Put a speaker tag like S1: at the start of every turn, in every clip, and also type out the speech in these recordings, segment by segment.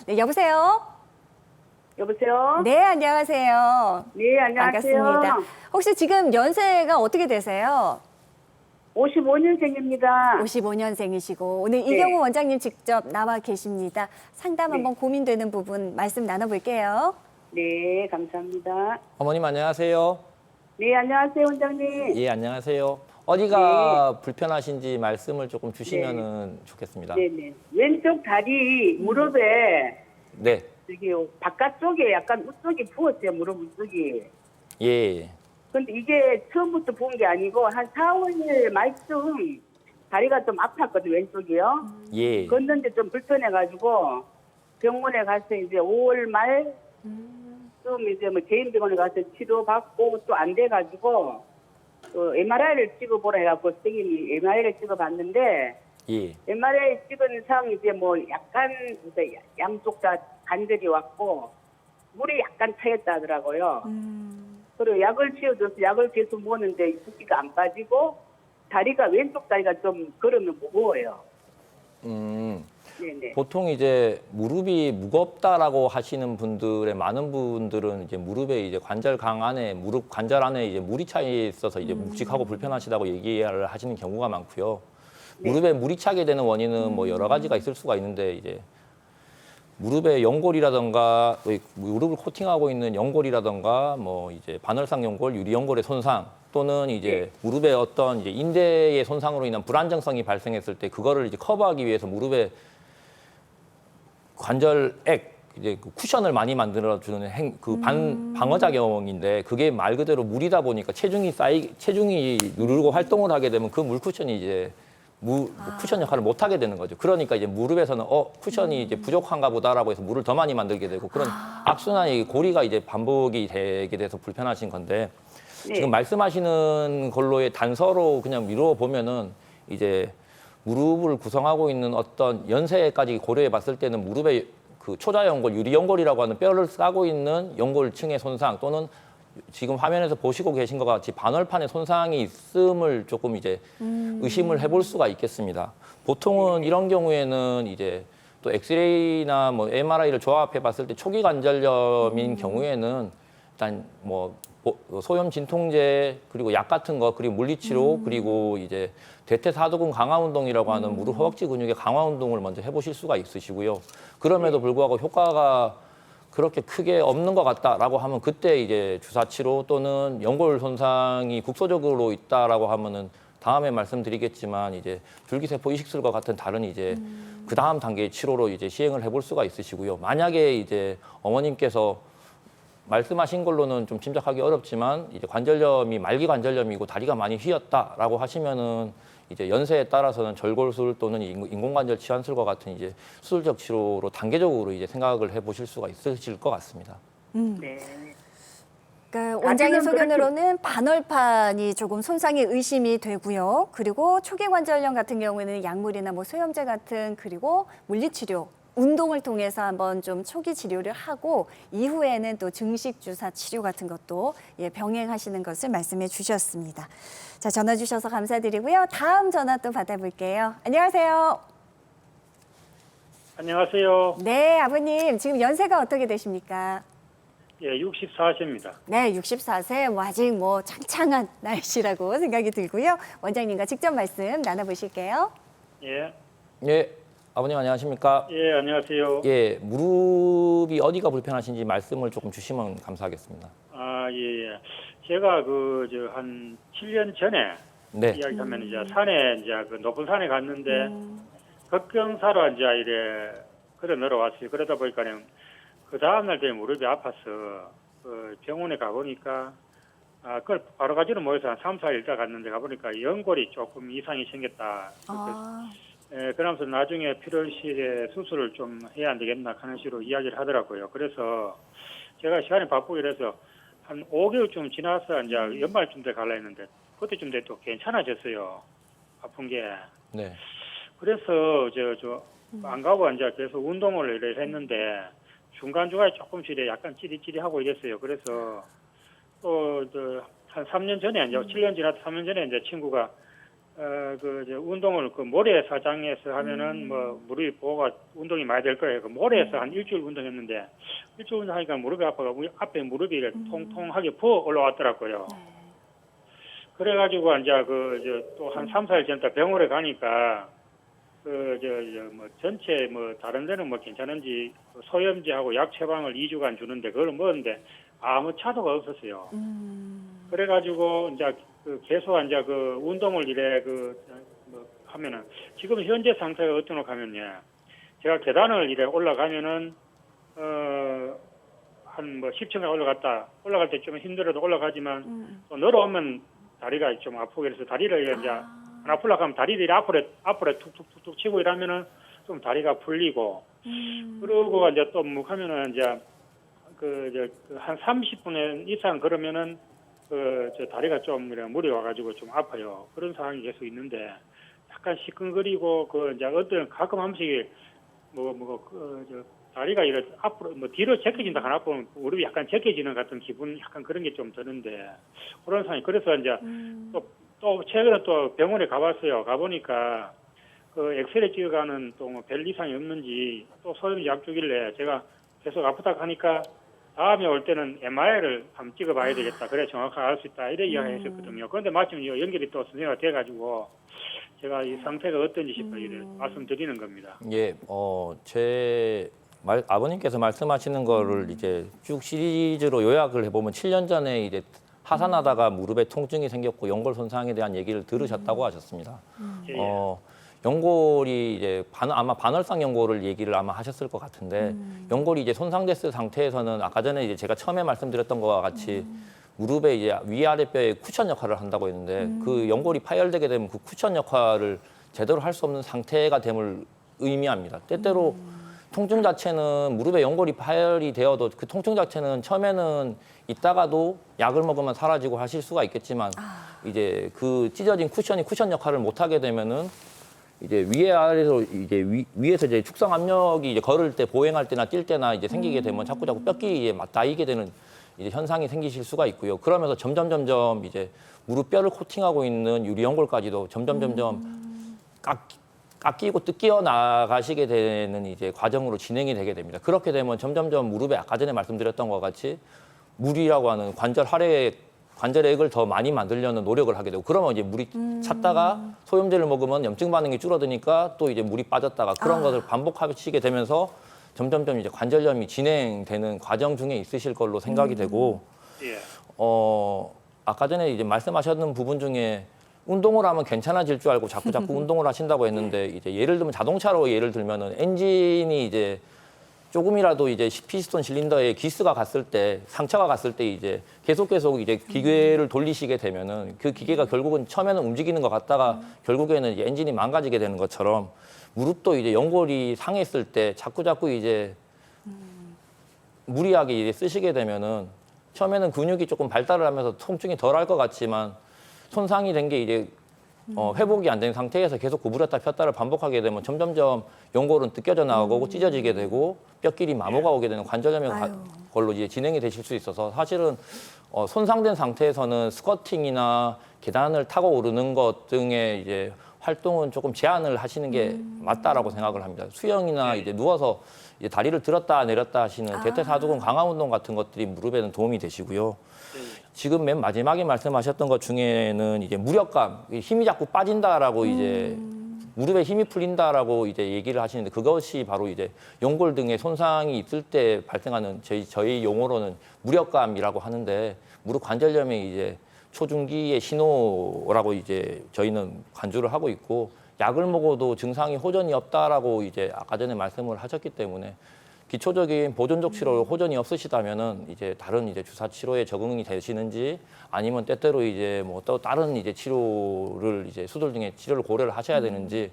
S1: 네, 여보세요?
S2: 여보세요?
S1: 네, 안녕하세요.
S2: 네, 안녕하세요.
S1: 반갑습니다. 혹시 지금 연세가 어떻게 되세요?
S2: 55년생입니다.
S1: 55년생이시고 오늘
S2: 네.
S1: 이경호 원장님 직접 나와 계십니다. 상담
S2: 네.
S1: 한번 고민되는 부분 말씀 나눠볼게요.
S2: 네, 감사합니다.
S3: 어머님 안녕하세요.
S2: 네, 안녕하세요, 원장님.
S3: 예, 안녕하세요. 어디가 불편하신지 말씀을 조금 주시면은 좋겠습니다.
S2: 네네. 왼쪽 다리 무릎에
S3: 네.
S2: 저기 바깥쪽에 약간 우쪽이 부었어요, 무릎 우쪽이.
S3: 예.
S2: 근데 이게 처음부터 부은 게 아니고 한 4, 5일 말쯤 다리가 좀 아팠거든요, 왼쪽이요.
S3: 예.
S2: 걷는데 좀 불편해가지고 병원에 가서 이제 5월 말 좀 이제 뭐 개인병원에 가서 치료받고 또 안 돼가지고 MRI를 찍어보라 해갖고 선생님이 MRI를 찍어봤는데
S3: 예.
S2: MRI 찍은 상 이제 뭐 약간 이제 양쪽 다 관절이 왔고 물이 약간 차였다 하더라고요. 그리고 약을 치워줘서 약을 계속 먹었는데 붓기가 안 빠지고 다리가 왼쪽 다리가 좀 걸으면 무거워요. 네네.
S3: 보통 이제 무릎이 무겁다라고 하시는 분들의 많은 분들은 이제 무릎에 이제 관절강 안에 무릎 관절 안에 이제 물이 차 있어서 이제 묵직하고 불편하시다고 얘기를 하시는 경우가 많고요.
S2: 네.
S3: 무릎에 물이 차게 되는 원인은 뭐 여러 가지가 있을 수가 있는데 이제 무릎의 연골이라던가 무릎을 코팅하고 있는 연골이라던가 뭐 이제 반월상 연골, 유리 연골의 손상 또는 이제 무릎의 어떤 이제 인대의 손상으로 인한 불안정성이 발생했을 때 그거를 이제 커버하기 위해서 무릎의 관절액 이제 그 쿠션을 많이 만들어주는 방어작용인데 그게 말 그대로 물이다 보니까 체중이 누르고 활동을 하게 되면 그 물 쿠션이 이제 쿠션 역할을 못 하게 되는 거죠. 그러니까 이제 무릎에서는 쿠션이 이제 부족한가 보다라고 해서 물을 더 많이 만들게 되고 그런 악순환이 고리가 이제 반복이 되게 돼서 불편하신 건데
S2: 네.
S3: 지금 말씀하시는 걸로의 단서로 그냥 미루어 보면은 이제 무릎을 구성하고 있는 어떤 연세까지 고려해 봤을 때는 무릎의 그 초자연골, 유리연골이라고 하는 뼈를 싸고 있는 연골층의 손상 또는 지금 화면에서 보시고 계신 것 같이 반월판의 손상이 있음을 조금 이제 의심을 해볼 수가 있겠습니다. 보통은 이런 경우에는 이제 또 엑스레이나 뭐 MRI를 조합해 봤을 때 초기 관절염인 경우에는 일단 뭐 소염 진통제 그리고 약 같은 거 그리고 물리치료 그리고 이제 대퇴사두근 강화 운동이라고 하는 무릎 허벅지 근육의 강화 운동을 먼저 해보실 수가 있으시고요. 그럼에도 불구하고 효과가 그렇게 크게 없는 것 같다라고 하면 그때 이제 주사치료 또는 연골 손상이 국소적으로 있다라고 하면은 다음에 말씀드리겠지만 이제 줄기세포 이식술과 같은 다른 이제 그 다음 단계의 치료로 이제 시행을 해볼 수가 있으시고요. 만약에 이제 어머님께서 말씀하신 걸로는 좀 짐작하기 어렵지만 이제 관절염이 말기 관절염이고 다리가 많이 휘었다라고 하시면은 이제 연세에 따라서는 절골술 또는 인공관절 치환술과 같은 이제 수술적 치료로 단계적으로 이제 생각을 해보실 수가 있으실 것 같습니다.
S2: 네.
S1: 그러니까 원장님 소견으로는 반월판이 조금 손상이 의심이 되고요. 그리고 초기 관절염 같은 경우에는 약물이나 뭐 소염제 같은 그리고 물리치료 운동을 통해서 한번 좀 초기 치료를 하고 이후에는 또 증식 주사 치료 같은 것도 병행하시는 것을 말씀해 주셨습니다. 자, 전화 주셔서 감사드리고요. 다음 전화 또 받아볼게요. 안녕하세요.
S4: 안녕하세요.
S1: 네, 아버님 지금 연세가 어떻게 되십니까?
S4: 예, 64세입니다.
S1: 네, 64세 아직 뭐 창창한 날씨라고 생각이 들고요. 원장님과 직접 말씀 나눠보실게요.
S4: 예.
S3: 예, 아버님 안녕하십니까?
S4: 예, 안녕하세요.
S3: 예, 무릎이 어디가 불편하신지 말씀을 조금 주시면 감사하겠습니다.
S4: 아, 예, 예. 제가 한 7년 전에
S3: 네.
S4: 이야기하면 이제 산에 이제 그 높은 산에 갔는데 급경사로 이제 이래 걸어 내려왔어요. 그러다 보니까는 그 다음날 되면 무릎이 아파서 병원에 가보니까 그걸 바로 가지는 못해서 한 3, 4일 있다 갔는데 가보니까 연골이 조금 이상이 생겼다. 예, 그러면서 나중에 필요실에 수술을 좀 해야 안 되겠나 하는 식으로 이야기를 하더라고요. 그래서 제가 시간이 바쁘고 이래서 한 5개월쯤 지나서 이제 연말쯤 돼 갈라 했는데 그때쯤 돼 또 괜찮아졌어요. 아픈 게.
S3: 네.
S4: 그래서 안 가고 이제 계속 운동을 이래 했는데 중간중간에 조금씩 이래 약간 찌릿찌릿하고 이랬어요. 그래서 또 한 3년 전에 이제 7년 지나서 3년 전에 이제 친구가 운동을 그 모래사장에서 하면은 뭐 무릎이 보호가 운동이 많이 될 거예요. 그 모래에서 한 일주일 운동했는데 일주일 운동하니까 무릎이 아파가 앞에 무릎이 통통하게 부어 올라왔더라고요. 그래가지고 이제 또 한 3, 4일 전에 병원에 가니까 뭐 전체 뭐 다른 데는 뭐 괜찮은지 소염제하고 약 처방을 2주간 주는데 그걸 먹었는데 아무 차도가 없었어요. 그래가지고 이제 계속 이제 운동을 이래 뭐 하면은 지금 현재 상태가 어떠노 하면요. 제가 계단을 이래 올라가면은 한 뭐 10층에 올라갈 때 좀 힘들어도 올라가지만 또 내려오면 다리가 좀 아프게 해서 다리를 이제 안 아프려고 하면 다리들이 앞으로 툭툭툭툭 치고 이러면은 좀 다리가 풀리고 그러고 이제 또 뭐 하면은 이제 한 30분 이상 그러면은 다리가 좀 물이 와가지고 좀 아파요. 그런 상황이 계속 있는데 약간 시큰거리고 이제 어떤 가끔 한 번씩 다리가 이래 앞으로 뭐 뒤로 제껴진다 하나 보면 무릎이 약간 제껴지는 같은 기분 약간 그런 게 좀 드는데 그런 상황이 그래서 이제 또 최근에 또 병원에 가봤어요. 가보니까 엑스레이 찍어가는 또 뭐 별 이상이 없는지 또 소염 약 주길래 제가 계속 아프다 하니까 다음에 올 때는 MRI를 한번 찍어봐야 되겠다. 그래 정확하게 알 수 있다. 이래 이야기했었거든요. 그런데 마침 연결이 또 선생가 돼가지고 제가 이 상태가 어떤지 싶어 이래 말씀드리는 겁니다.
S3: 예, 아버님께서 말씀하시는 거를 이제 쭉 시리즈로 요약을 해보면 7년 전에 이제 하산하다가 무릎에 통증이 생겼고 연골 손상에 대한 얘기를 들으셨다고 하셨습니다.
S4: 예.
S3: 연골이 이제 아마 반월상 연골을 얘기를 아마 하셨을 것 같은데 연골이 이제 손상됐을 상태에서는 아까 전에 이제 제가 처음에 말씀드렸던 것과 같이 무릎에 이제 위아래 뼈에 쿠션 역할을 한다고 했는데 그 연골이 파열되게 되면 그 쿠션 역할을 제대로 할 수 없는 상태가 됨을 의미합니다. 때때로 통증 자체는 무릎에 연골이 파열이 되어도 그 통증 자체는 처음에는 있다가도 약을 먹으면 사라지고 하실 수가 있겠지만 이제 그 찢어진 쿠션이 쿠션 역할을 못 하게 되면은 이제 위아래로 이제 위에서 이제 축성 압력이 이제 걸을 때 보행할 때나 뛸 때나 이제 생기게 되면 자꾸 뼈끼리에 맞닿이게 되는 이제 현상이 생기실 수가 있고요. 그러면서 점점 이제 무릎뼈를 코팅하고 있는 유리 연골까지도 점점 깎이고 뜯겨 나가시게 되는 이제 과정으로 진행이 되게 됩니다. 그렇게 되면 점점 무릎에 아까 전에 말씀드렸던 것 같이 물이라고 하는 관절액을 더 많이 만들려는 노력을 하게 되고 그러면 이제 물이 찼다가 소염제를 먹으면 염증 반응이 줄어드니까 또 이제 물이 빠졌다가 그런 것을 반복하시게 되면서 점점 이제 관절염이 진행되는 과정 중에 있으실 걸로 생각이 되고
S4: 예.
S3: 아까 전에 이제 말씀하셨는 부분 중에 운동을 하면 괜찮아질 줄 알고 자꾸 운동을 하신다고 했는데 이제 예를 들면 자동차로 예를 들면은 엔진이 이제 조금이라도 이제 피스톤 실린더에 기스가 갔을 때 상처가 갔을 때 이제 계속 이제 기계를 돌리시게 되면은 그 기계가 결국은 처음에는 움직이는 것 같다가 결국에는 이제 엔진이 망가지게 되는 것처럼 무릎도 이제 연골이 상했을 때 자꾸 이제 무리하게 이제 쓰시게 되면은 처음에는 근육이 조금 발달을 하면서 통증이 덜 할 것 같지만 손상이 된 게 이제 회복이 안 된 상태에서 계속 구부렸다 폈다를 반복하게 되면 점점 연골은 뜯겨져 나가고 찢어지게 되고 뼈끼리 마모가 오게 되는 관절염의 걸로 이제 진행이 되실 수 있어서 사실은 손상된 상태에서는 스쿼팅이나 계단을 타고 오르는 것 등의 이제 활동은 조금 제한을 하시는 게 맞다라고 생각을 합니다. 수영이나 이제 누워서 이제 다리를 들었다 내렸다 하시는 대퇴사두근 강화 운동 같은 것들이 무릎에는 도움이 되시고요. 지금 맨 마지막에 말씀하셨던 것 중에는 이제 무력감, 힘이 자꾸 빠진다라고 이제 무릎에 힘이 풀린다라고 이제 얘기를 하시는데 그것이 바로 이제 연골 등의 손상이 있을 때 발생하는 저희 용어로는 무력감이라고 하는데 무릎 관절염이 이제 초중기의 신호라고 이제 저희는 간주를 하고 있고 약을 먹어도 증상이 호전이 없다라고 이제 아까 전에 말씀을 하셨기 때문에 기초적인 보존적 치료 호전이 없으시다면은 이제 다른 이제 주사 치료에 적응이 되시는지 아니면 때때로 이제 뭐 또 다른 이제 치료를 이제 수술 중에 치료를 고려를 하셔야 되는지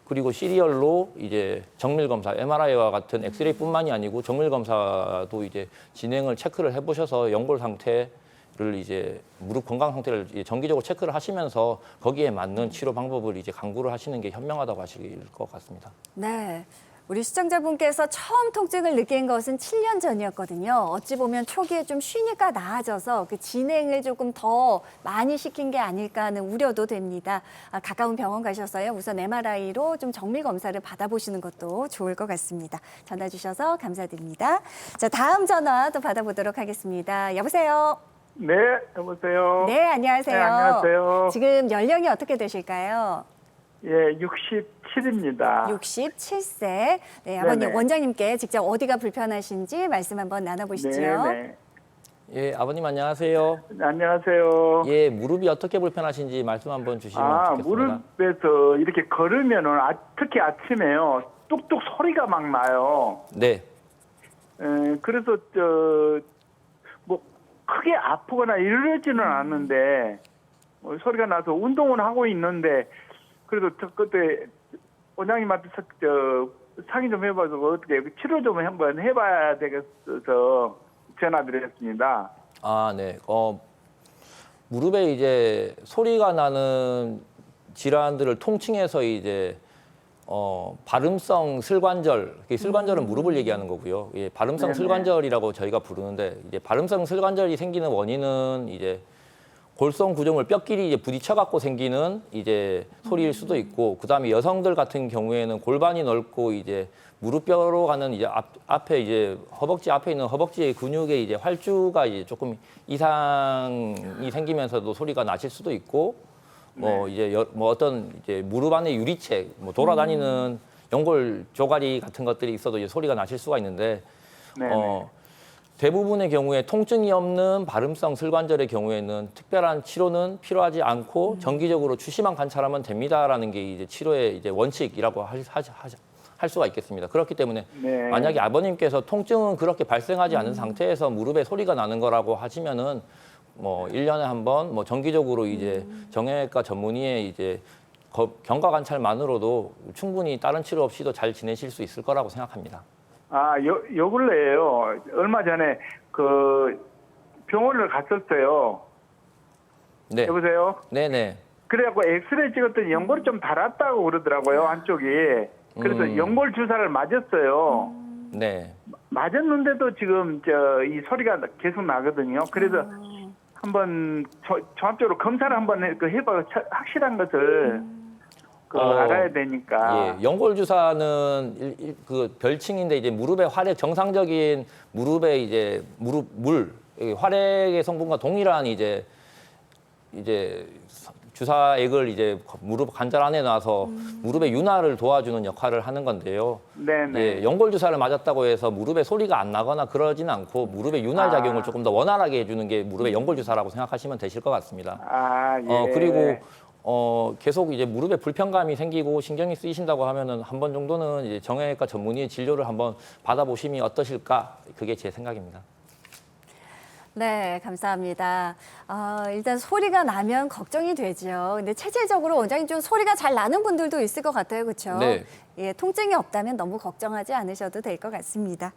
S3: 그리고 시리얼로 이제 정밀 검사, MRI와 같은 엑스레이뿐만이 아니고 정밀 검사도 이제 진행을 체크를 해보셔서 연골 상태를 이제 무릎 건강 상태를 이제 정기적으로 체크를 하시면서 거기에 맞는 치료 방법을 이제 강구를 하시는 게 현명하다고 하실 것 같습니다.
S1: 네. 우리 시청자분께서 처음 통증을 느낀 것은 7년 전이었거든요. 어찌 보면 초기에 좀 쉬니까 나아져서 그 진행을 조금 더 많이 시킨 게 아닐까 하는 우려도 됩니다. 가까운 병원 가셔서요. 우선 MRI로 좀 정밀 검사를 받아보시는 것도 좋을 것 같습니다. 전화 주셔서 감사드립니다. 자, 다음 전화 또 받아보도록 하겠습니다. 여보세요?
S5: 네, 여보세요.
S1: 네, 안녕하세요.
S5: 네, 안녕하세요.
S1: 지금 연령이 어떻게 되실까요?
S5: 예, 67입니다.
S1: 67세. 네, 아버님
S5: 네네.
S1: 원장님께 직접 어디가 불편하신지 말씀 한번 나눠보시죠.
S5: 네.
S3: 예, 아버님 안녕하세요.
S5: 안녕하세요.
S3: 예, 무릎이 어떻게 불편하신지 말씀 한번 주시면 좋겠습니다.
S5: 무릎에서 이렇게 걸으면은 특히 아침에요. 뚝뚝 소리가 막 나요.
S3: 네.
S5: 그래서 뭐 크게 아프거나 이러지는 않는데 소리가 나서 운동은 하고 있는데 그래도 그때 원장님한테 상의 좀 해봐서 어떻게 치료 좀 한번 해봐야 되겠어서 전화드렸습니다.
S3: 아, 네. 무릎에 이제 소리가 나는 질환들을 통칭해서 이제 발음성 슬관절, 슬관절은 무릎을 얘기하는 거고요. 예, 발음성
S5: 네네.
S3: 슬관절이라고 저희가 부르는데 이제 발음성 슬관절이 생기는 원인은 이제 골성 구조물 뼈끼리 이제 부딪혀 갖고 생기는 이제 소리일 수도 있고, 그다음에 여성들 같은 경우에는 골반이 넓고 이제 무릎뼈로 가는 이제 앞에 이제 허벅지 앞에 있는 허벅지의 근육에 이제 활주가 이제 조금 이상이 생기면서도 소리가 나실 수도 있고, 뭐 이제 뭐 어떤 이제 무릎 안에 유리체, 뭐 돌아다니는 연골 조가리 같은 것들이 있어도 이제 소리가 나실 수가 있는데,
S5: 네네.
S3: 대부분의 경우에 통증이 없는 발음성 슬관절의 경우에는 특별한 치료는 필요하지 않고 정기적으로 추시만 관찰하면 됩니다라는 게 이제 치료의 이제 원칙이라고 할 수가 있겠습니다. 그렇기 때문에
S5: 네.
S3: 만약에 아버님께서 통증은 그렇게 발생하지 않은 상태에서 무릎에 소리가 나는 거라고 하시면은 뭐 1년에 한 번 뭐 정기적으로 이제 정형외과 전문의의 이제 경과 관찰만으로도 충분히 다른 치료 없이도 잘 지내실 수 있을 거라고 생각합니다.
S5: 요 근래에요. 얼마 전에 병원을 갔었어요.
S3: 네.
S5: 여보세요?
S3: 네네.
S5: 그래갖고 엑스레이 찍었더니 연골이 좀 달았다고 그러더라고요, 한쪽이. 그래서 연골 주사를 맞았어요.
S3: 네.
S5: 맞았는데도 지금 이 소리가 계속 나거든요. 그래서 한번 종합적으로 검사를 한번 해봐 확실한 것을 알아야 되니까.
S3: 예, 연골 주사는 그 별칭인데 이제 무릎의 활액 정상적인 무릎의 이제 무릎 활액의 성분과 동일한 이제 주사액을 이제 무릎 관절 안에 놔서 무릎의 윤활을 도와주는 역할을 하는 건데요.
S5: 네네.
S3: 예, 연골 주사를 맞았다고 해서 무릎에 소리가 안 나거나 그러지는 않고 무릎의 윤활 작용을 조금 더 원활하게 해주는 게 무릎의 연골 주사라고 생각하시면 되실 것 같습니다.
S5: 예.
S3: 그리고 계속 이제 무릎에 불편감이 생기고 신경이 쓰이신다고 하면은 한 번 정도는 이제 정형외과 전문의의 진료를 한번 받아보심이 어떠실까? 그게 제 생각입니다.
S1: 네, 감사합니다. 일단 소리가 나면 걱정이 되죠. 근데 체질적으로 원장님 좀 소리가 잘 나는 분들도 있을 것 같아요. 그렇죠?
S3: 네.
S1: 예, 통증이 없다면 너무 걱정하지 않으셔도 될 것 같습니다.